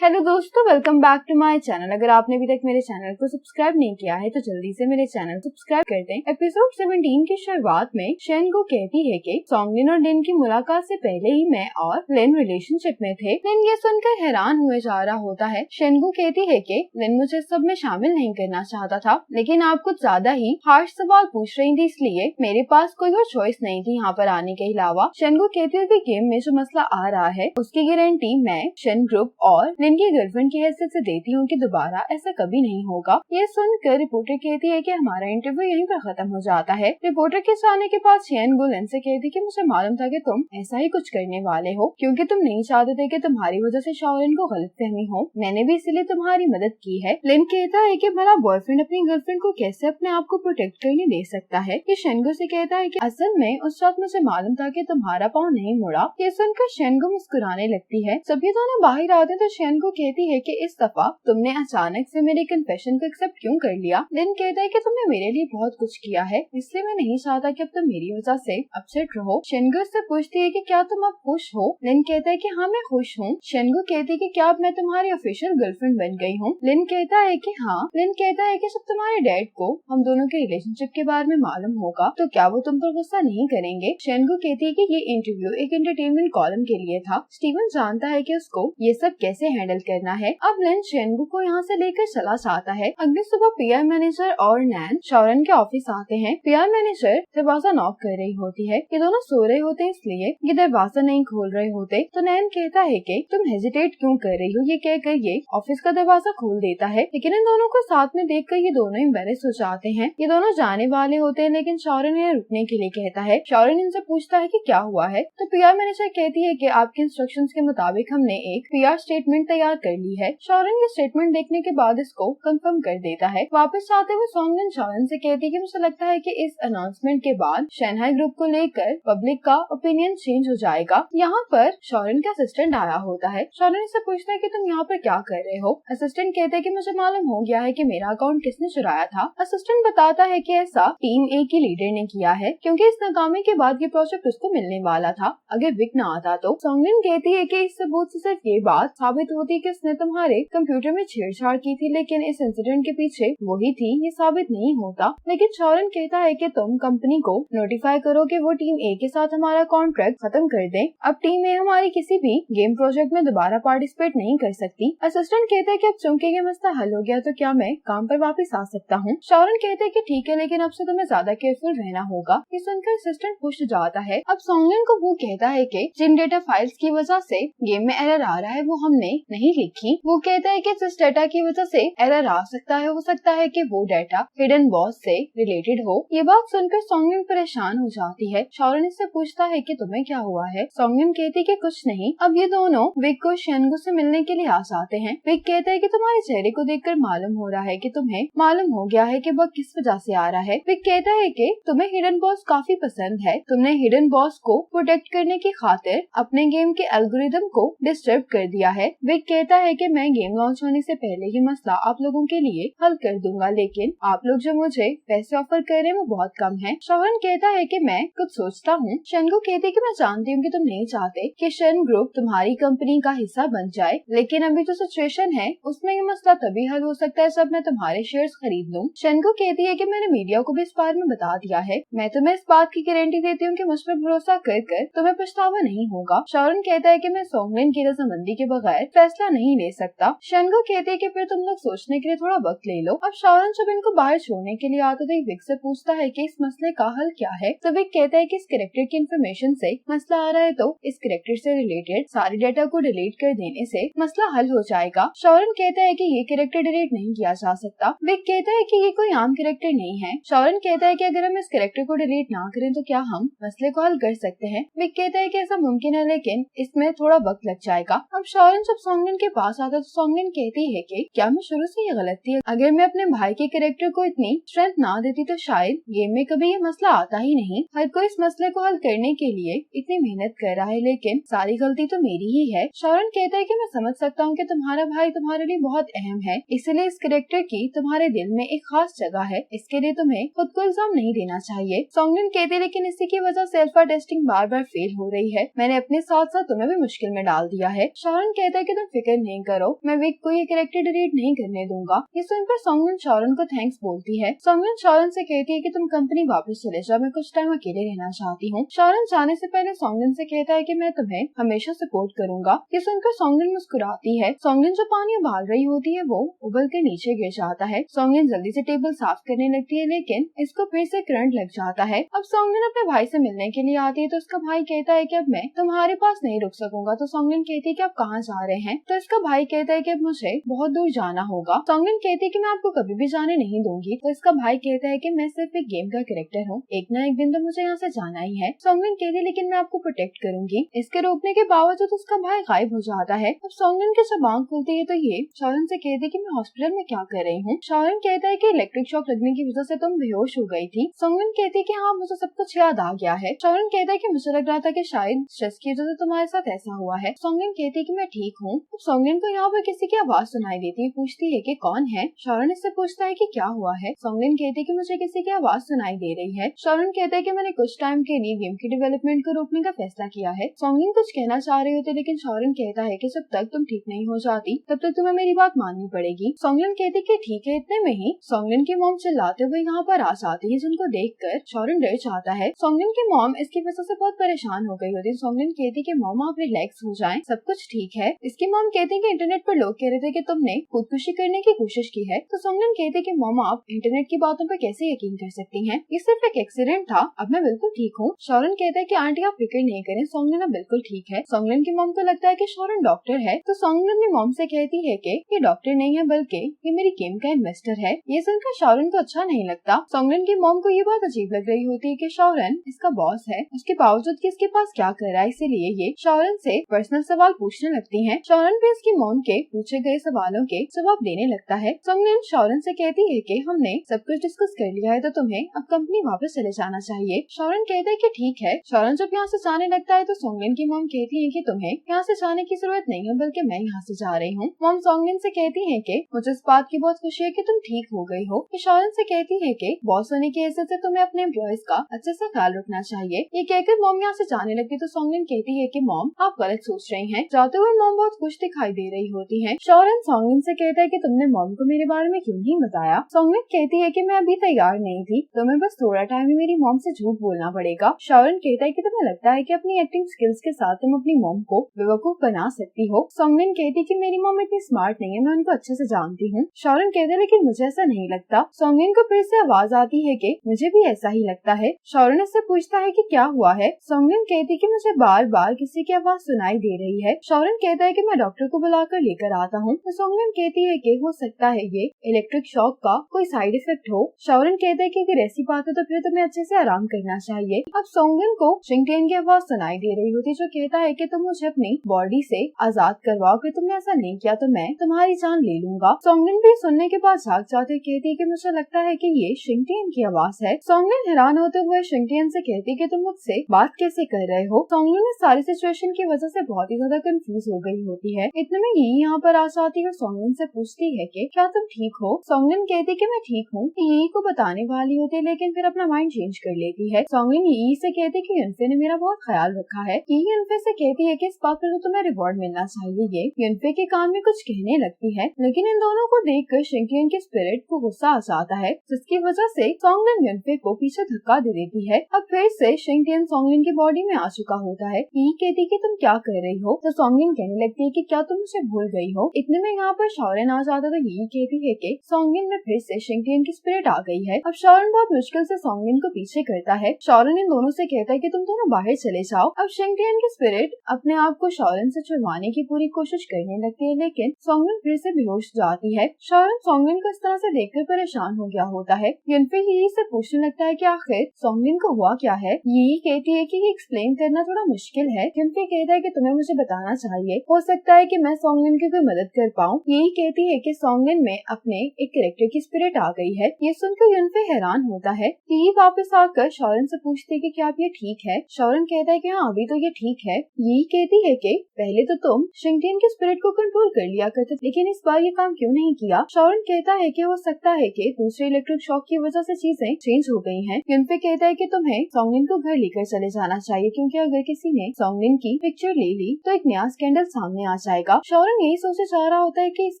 Hello दोस्तों, welcome back to my channel. अगर आपने अभी तक मेरे चैनल को सब्सक्राइब नहीं किया है तो जल्दी से मेरे चैनल सब्सक्राइब कर दें। एपिसोड 17 की शुरुआत में शेनगो कहती है कि सोंगलिन और लिन की मुलाकात से पहले ही मैं और लिन रिलेशनशिप में थे। लिन ये सुनकर हैरान हुए जा रहा होता है। शेनगो कहती है कि लिन मुझे सब में शामिल नहीं करना चाहता था, लेकिन आप कुछ ज्यादा ही हार्श सवाल पूछ रही थी, इसलिए मेरे पास कोई और चॉइस नहीं थी यहाँ पर आने के अलावा। शेनगो कहती है कि गेम में जो मसला आ रहा है उसकी गारंटी मैं, शेन ग्रुप और लिन की गर्लफ्रेंड की हैसियत से देती हूँ कि दोबारा ऐसा कभी नहीं होगा। ये सुनकर रिपोर्टर कहती है कि हमारा इंटरव्यू यहीं पर खत्म हो जाता है। रिपोर्टर के जाने के बाद शेनगो लिन से कहती कि मुझे मालूम था कि तुम ऐसा ही कुछ करने वाले हो, क्योंकि तुम नहीं चाहते थे कि तुम्हारी वजह से शॉरिन को गलतफहमी हो। मैंने भी इसलिए तुम्हारी मदद की है। लिन कहता है कि भला बॉयफ्रेंड अपनी गर्लफ्रेंड को कैसे अपने आप को प्रोटेक्ट करने दे सकता है। ये शेनगो से कहता है कि असल में उस वक्त मुझे मालूम था कि तुम्हारा पाँव नहीं मुड़ा। ये सुनकर शेनगो मुस्कुराने लगती है। सभी दोनों बाहर आते तो शेनगो कहती है कि इस दफा तुमने अचानक से मेरे कन्फेशन को एक्सेप्ट क्यों कर लिया। लिन कहता है कि तुमने मेरे लिए बहुत कुछ किया है, इसलिए मैं नहीं चाहता कि अब तुम मेरी वजह से अपसेट रहो। शेनगो से पूछती है कि क्या तुम अब खुश हो। लिन कहता है कि हाँ मैं खुश हूँ। शेनगो कहती है कि क्या अब मैं तुम्हारी ऑफिशियल गर्लफ्रेंड बन गई हूँ। लिन कहता है कि हाँ। लिन कहता है कि जब तुम्हारे डैड को हम दोनों के रिलेशनशिप के बारे में मालूम होगा तो क्या वो तुम पर गुस्सा नहीं करेंगे। शेनगो कहती है कि ये इंटरव्यू एक एंटरटेनमेंट कॉलम के लिए था। स्टीवन जानता है कि उसको ये सब कैसे हैंडल करना है। अब लिन शेनगो को यहाँ से लेकर चला जाता है। अगली सुबह पीआर मैनेजर और नैन शॉरन के ऑफिस आते हैं। पीआर मैनेजर दरवाजा नॉक कर रही होती है। ये दोनों सो रहे होते हैं, इसलिए ये दरवाजा नहीं खोल रहे होते। तो नैन कहता है कि तुम हेजिटेट क्यों कर रही हो। ये कहकर ये ऑफिस का दरवाजा खोल देता है, लेकिन इन दोनों को साथ में देखकर ये दोनों एम्बेरेस हो जाते हैं। ये दोनों जाने वाले होते हैं, लेकिन शॉरन इन्हें रुकने के लिए कहता है। शॉरन इनसे पूछता है कि क्या हुआ है। तो पीआर मैनेजर कहती है कि आपके इंस्ट्रक्शंस के मुताबिक हमने एक पीआर स्टेटमेंट तैयार कर ली है। शॉरन ये स्टेटमेंट देखने के बाद इसको कंफर्म कर देता है। वापस आते हुए सोंगलिन शॉरन से कहती है कि मुझे लगता है कि इस अनाउंसमेंट के बाद शंघाई ग्रुप को लेकर पब्लिक का ओपिनियन चेंज हो जाएगा। यहाँ पर शॉरन का असिस्टेंट आया होता है। शॉरन इससे पूछता है कि तुम यहाँ पर क्या कर रहे हो। असिस्टेंट कहते हैं कि मुझे मालूम हो गया है कि मेरा अकाउंट किसने चुराया था। असिस्टेंट बताता है कि ऐसा टीम ए की लीडर ने किया है, क्योंकि इस नाकामी के बाद ये प्रोजेक्ट उसको मिलने वाला था अगर विक न आता तो। सोंगलिन कहती है कि इस सबूत से सिर्फ ये बात साबित होती है कि उसने तुम्हारे कंप्यूटर में छेड़छाड़ की थी, लेकिन इस इंसिडेंट के पीछे वही थी ये साबित नहीं होता। लेकिन शॉरन कहता है कि तुम कंपनी को नोटिफाई करो कि वो टीम ए के साथ हमारा कॉन्ट्रैक्ट खत्म कर दें। अब टीम ए हमारी किसी भी गेम प्रोजेक्ट में दोबारा पार्टिसिपेट नहीं कर सकती। असिस्टेंट कहता है कि अब चूंकि ये मसला हल हो गया तो क्या मैं काम पर वापस आ सकता हूँ। शॉरन कहते हैं कि ठीक है, लेकिन अब से तुम्हें ज्यादा केयरफुल रहना होगा। ये सुनकर असिस्टेंट खुश जाता है। अब सोंगलिन को वो कहता है कि जिन डेटा फाइल्स की वजह से गेम में एरर आ रहा है वो हमने नहीं लिखी। वो कहता है कि जिस डेटा की वजह से एरर आ सकता है, हो सकता है कि वो डेटा हिडन बॉस से रिलेटेड हो। ये बात सुनकर सोंगलिन परेशान हो जाती है। शॉरन इससे पूछता है कि तुम्हें क्या हुआ है। सोंगलिन कहती कि कुछ नहीं। अब ये दोनों विक को शेनगो से मिलने के लिए आ जाते हैं। विक कहता है कि तुम्हारे चेहरे को देखकर मालूम हो रहा है कि तुम्हें मालूम हो गया है कि वह किस वजह से आ रहा है। विक कहता है कि तुम्हें हिडन बॉस काफी पसंद है। तुमने हिडन बॉस को प्रोटेक्ट करने की खातिर अपने गेम के एल्गोरिदम को डिस्टर्ब कर दिया है। विक कहता है कि मैं गेम लॉन्च होने से पहले ही मसला आप लोगों के लिए हल कर दूंगा, लेकिन आप लोग जो मुझे पैसे ऑफर कर रहे हैं वो बहुत कम है। शॉरन कहता है कि मैं कुछ सोचता हूँ। शेनगो कहती है कि मैं जानती हूँ कि तुम नहीं चाहते कि शेन ग्रुप तुम्हारी कंपनी का हिस्सा बन जाए, लेकिन अभी जो सिचुएशन है उसमें ये मसला तभी हल हो सकता है जब मैं तुम्हारे शेयर्स खरीद लूँ। शेनगो कहती है कि मैंने मीडिया को भी इस बारे में बता दिया है। मैं तुम्हें इस बात की गारंटी देती हूँ कि मुझ पर भरोसा कर तुम्हें पछतावा नहीं होगा। शॉरन कहता है कि मैं सोंगलिन की रजामंदी के बगैर फैसला नहीं ले सकता। शेनगो कहती है कि फिर तुम लोग सोचने के लिए थोड़ा वक्त ले लो। अब शॉरन जब इनको बाहर छोड़ने के लिए आता तो विक से पूछता है कि इस मसले का हल क्या है। तो विक कहता है कि इस कैरेक्टर की इन्फॉर्मेशन से मसला आ रहा है, तो इस कैरेक्टर से रिलेटेड सारे डेटा को डिलीट कर देने से मसला हल हो जाएगा। शॉरन कहता है कि ये कैरेक्टर डिलीट नहीं किया जा सकता। विक कहता है कि ये कोई आम कैरेक्टर नहीं है। शॉरन कहता है कि अगर हम इस कैरेक्टर को डिलीट ना करें तो क्या हम मसले को हल कर सकते हैं। विक कहता है कि ऐसा मुमकिन है, लेकिन इसमें थोड़ा वक्त लग जाएगा। अब शॉरन जब सोंगलिन के पास आता तो सोंगलिन कहती है कि क्या मैं शुरू से ये गलत थी। अगर मैं अपने भाई के कैरेक्टर को इतनी स्ट्रेंथ ना देती तो शायद गेम में कभी ये मसला आता ही नहीं। हर कोई इस मसले को हल करने के लिए इतनी मेहनत कर रहा है, लेकिन सारी गलती तो मेरी ही है। शॉरन कहता है कि मैं समझ सकता हूँ कि तुम्हारा भाई तुम्हारे लिए बहुत अहम है, इसलिए इस कैरेक्टर की तुम्हारे दिल में एक खास जगह है। इसके लिए तुम्हें खुद को इल्जाम नहीं देना चाहिए। सोंगलिन कहती है लेकिन इसी की वजह से अल्फा टेस्टिंग बार बार फेल हो रही है। मैंने अपने साथ साथ तुम्हें भी मुश्किल में डाल दिया है। शॉरन कहता है कि तुम फिक्र नहीं करो, मैं विक को ये कैरेक्टर डिलीट नहीं करने दूंगा। ये सुनकर सोंगमिन शॉरन को थैंक्स बोलती है। सोंगमिन शॉरन से कहती है कि तुम कंपनी वापस चले जाओ, मैं कुछ टाइम अकेले रहना चाहती हूँ। शॉरन जाने से पहले सोंगमिन से कहता है कि मैं तुम्हें हमेशा सपोर्ट करूंगा। ये सुनकर सोंगमिन मुस्कुराती है। सोंगमिन जो पानी उबाल रही होती है वो उबल के नीचे गिर जाता है। सोंगमिन जल्दी से टेबल साफ करने लगती है, लेकिन इसको फिर से करंट लग जाता है। अब सोंगमिन अपने भाई से मिलने के लिए आती है तो उसका भाई कहता है कि अब मैं तुम्हारे पास नहीं रुक सकूंगा। तो सोंगमिन कहती है कि आप कहाँ जा रहे हैं? तो इसका भाई कहता है कि अब मुझे बहुत दूर जाना होगा। सोंगमिन कहती है कि मैं आपको कभी भी जाने नहीं दूंगी। तो इसका भाई कहता है कि मैं सिर्फ एक गेम का कैरेक्टर हूँ, एक ना एक दिन तो मुझे यहाँ से जाना ही है। सोंगमिन कहती है लेकिन मैं आपको प्रोटेक्ट करूंगी। इसके रोकने के बावजूद उसका भाई गायब हो जाता है। अब सोंगमिन की जब आंख खुलती है तो ये शॉरन से कहती है कि मैं हॉस्पिटल में क्या कर रही हूँ। शॉरन कहता है कि इलेक्ट्रिक शॉक लगने की वजह से तुम बेहोश हो गई थी। सोंगमिन कहती है कि हाँ मुझे सब कुछ याद आ गया है। शॉरन कहता है कि मुझे लग रहा था कि शायद स्ट्रेस की वजह से तुम्हारे साथ ऐसा हुआ है। सोंगमिन कहती है कि मैं ठीक हूँ। सोंगमिन को यहाँ पर किसी की आवाज सुनाई देती है, पूछती है कि कौन है। शॉरन इससे पूछता है कि क्या हुआ है। सोंगमिन कहती है कि मुझे किसी की आवाज सुनाई दे रही है। शॉरन कहता है कि मैंने कुछ टाइम के लिए गेम की डेवलपमेंट को रोकने का फैसला किया है। सोंगमिन कुछ कहना चाह रहे होते लेकिन शॉरन कहता है कि जब तक तुम ठीक नहीं हो जाती तब तक तुम्हें मेरी बात माननी पड़ेगी। सोंगमिन कहती कि ठीक है। इतने में ही सोंगमिन की मॉम चिल्लाते हुए यहाँ पर आ जाती है, जिनको देखकर शॉरन डर जाता है। सोंगमिन की मॉम इसकी वजह से बहुत परेशान हो गई होती है। सोंगमिन कहती कि मॉम आप रिलैक्स हो जाएं, सब कुछ ठीक है। इसकी मॉम कहती कि इंटरनेट पर लोग कह रहे थे कि तुमने खुदकुशी करने की कोशिश की है। तो सोंगमिन कहती कि मॉम आप इंटरनेट की बातों पर कैसे यकीन कर सकती हैं? ये सिर्फ एक एक्सीडेंट था, अब मैं बिल्कुल ठीक हूँ। शॉरन कहता है कि आंटी आप फिक्र नहीं करें, सोंगमिन अब बिल्कुल ठीक है। सोंगमिन की मॉम को लगता है कि शॉरन डॉक्टर है तो सोंगमिन अपनी मॉम से कहती है कि ये डॉक्टर नहीं है बल्कि ये मेरी गेम का इन्वेस्टर है। ये सुनकर शॉरन को अच्छा नहीं लगता। सोंगमिन की मॉम को ये बात अजीब लग रही होती है कि शॉरन इसका बॉस है, उसके बावजूद कि इसके पास क्या कर रहा है, इसीलिए ये शॉरन से पर्सनल सवाल पूछने लगती है। शॉरन भी इसकी मॉम के पूछे गए सवालों के जवाब देने लगता है। सोंगमिन शॉरन से कहती है कि हमने सब कुछ डिस्कस कर लिया है तो तुम्हें अब कंपनी वापस चले जाना चाहिए। शॉरन कहता है कि ठीक है। शॉरन जब यहाँ से जाने लगता है तो सोंगमिन की मॉम कहती है कि तुम्हें यहाँ से जाने की जरूरत नहीं है, बल्कि मैं यहाँ से जा रही हूँ। मॉम सोंगमिन से कहती है कि मुझे इस बात की बहुत खुशी है कि तुम ठीक हो गई हो। शॉरन से कहती है कि बॉस होने की हैसियत से तुम्हें अपने एम्प्लॉयज का अच्छे से ख्याल रखना चाहिए। ये कहकर मॉम यहाँ से जाने लगती तो सोंगमिन कहती है कि मॉम आप गलत सोच रही हैं। जाते हुए मॉम बहुत खुश दिखाई दे रही होती है। शॉरन सोंगमिन से कहता है कि तुमने मॉम को मेरे बारे में क्यों नहीं बताया। सोंगमिन कहती है कि मैं अभी तैयार नहीं थी, तुम्हें बस थोड़ा टाइम ही मेरी मॉम से झूठ बोलना पड़ेगा। शॉरन कहता है कि तुम्हें लगता है कि अपनी एक्टिंग स्किल्स के साथ तुम अपनी मॉम को बेवकूफ बना सकती हो। सोंगमिन कहती कि मेरी मॉम इतनी स्मार्ट नहीं है, मैं उनको अच्छे से जानती हूँ। शॉरन कहते हैं लेकिन मुझे ऐसा नहीं लगता। सोंगमिन को फिर से आवाज आती है कि मुझे भी ऐसा ही लगता है। शॉरन इससे पूछता है कि क्या हुआ है। सोंगमिन कहती कि मुझे बार बार किसी की आवाज सुनाई दे रही है। शॉरन कहता है कि मैं डॉक्टर को बुलाकर लेकर आता हूँ। तो सोंगमिन कहती है कि हो सकता है ये इलेक्ट्रिक शॉक का कोई साइड इफेक्ट हो। शॉरन कहता है कि अगर ऐसी बात है तो फिर तुम्हें अच्छे से आराम करना चाहिए। अब सोंगमिन को शिंगटियन की आवाज सुनाई दे रही होती जो कहता है कि तुम मुझे अपनी बॉडी से आजाद करवाओ, कि तुमने ऐसा नहीं किया तो मैं तुम्हारी जान ले लूंगा। सोंगमिन भी सुनने के बाद झाग जाते कहती है कि मुझे लगता है कि ये शिंगटियन की आवाज है। सोंगमिन हैरान होते हुए शिंगटियन से कहती है कि तुम मुझसे बात कैसे कर रहे हो। सोंगमिन इस सारी सिचुएशन की वजह से बहुत ही ज्यादा कंफ्यूज हो गई होती है। इतने में यी यहाँ पर आ जाती है और सोंगमिन से पूछती है कि क्या तुम ठीक हो। सोंगमिन कहती है कि मैं ठीक हूँ। यी को बताने वाली होती है लेकिन फिर अपना माइंड चेंज कर लेती है। सोंगमिन यी से कहती है कि युनफे ने मेरा बहुत ख्याल रखा है। यी युनफे से कहती है कि इस बात पर तो तुम्हें रिवॉर्ड मिलना चाहिए। ये युनफे के कान में कुछ कहने लगती है लेकिन इन दोनों को देखकर शिंगटियन की स्पिरिट को गुस्सा आ जाता है, जिसकी वजह से सोंगमिन युनफे को पीछे धक्का दे देती है। अब फिर से शिंगटियन सोंगमिन की बॉडी में आ चुका होता है। यी कहती कि तुम क्या कर रही हो। तो सोंगमिन कहने लगती है कि क्या तुम मुझे भूल गई हो। इतने में यहाँ पर शॉरन आ जाता तो यी कहती है कि सोंगमिन में फिर से शिंगटियन की स्पिरिट आ गई है। अब शॉरन बहुत मुश्किल से सोंगमिन को पीछे करता है। शॉरन इन दोनों से कहता है कि तुम दोनों बाहर चले जाओ। अब शिंगटियन की स्पिरिट अपने आप को शॉरन से छुड़वाने की पूरी कोशिश करने लगती है लेकिन सोंगमिन फिर से बेहोश जाती है। शॉरन सोंगमिन को इस तरह से देखकर परेशान हो गया होता है। युनफे यी से पूछने लगता है कि आखिर सोंगमिन को हुआ क्या है। यी कहती है कि ये एक्सप्लेन करना थोड़ा मुश्किल है। युनफे कहता है कि तुम्हें मुझे बताना चाहिए, हो सकता है कि मैं सोंगमिन की कोई मदद कर पाऊँ। यी कहती है कि सोंगमिन में अपने एक कैरेक्टर की स्पिरिट आ गई है। ये सुनकर युनफे हैरान होता है। यी वापस आकर शॉरन से पूछती है कि क्या आप ये ठीक है। शॉरन कहता है कि हाँ अभी तो ये ठीक है। यी कहती है कि पहले तो तुम शिंगटियन की स्पिरिट को कंट्रोल कर लिया करते लेकिन इस बार ये काम क्यों नहीं किया। शॉरन कहता है कि हो सकता है कि दूसरे इलेक्ट्रिक शॉक की वजह से चीजें चेंज हो गई हैं। युनफे कहता है कि तुम्हें सोंगमिन को घर लेकर चले जाना चाहिए क्योंकि अगर किसी ने सोंगमिन की पिक्चर ले ली तो एक नया स्कैंडल सामने आ आ जाएगा। शौरन यही सोचे जा रहा होता है कि इस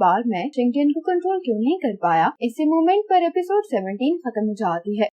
बार मैं शिनचैन को कंट्रोल क्यों नहीं कर पाया। इसी मोमेंट पर एपिसोड 17 खत्म हो जाती है।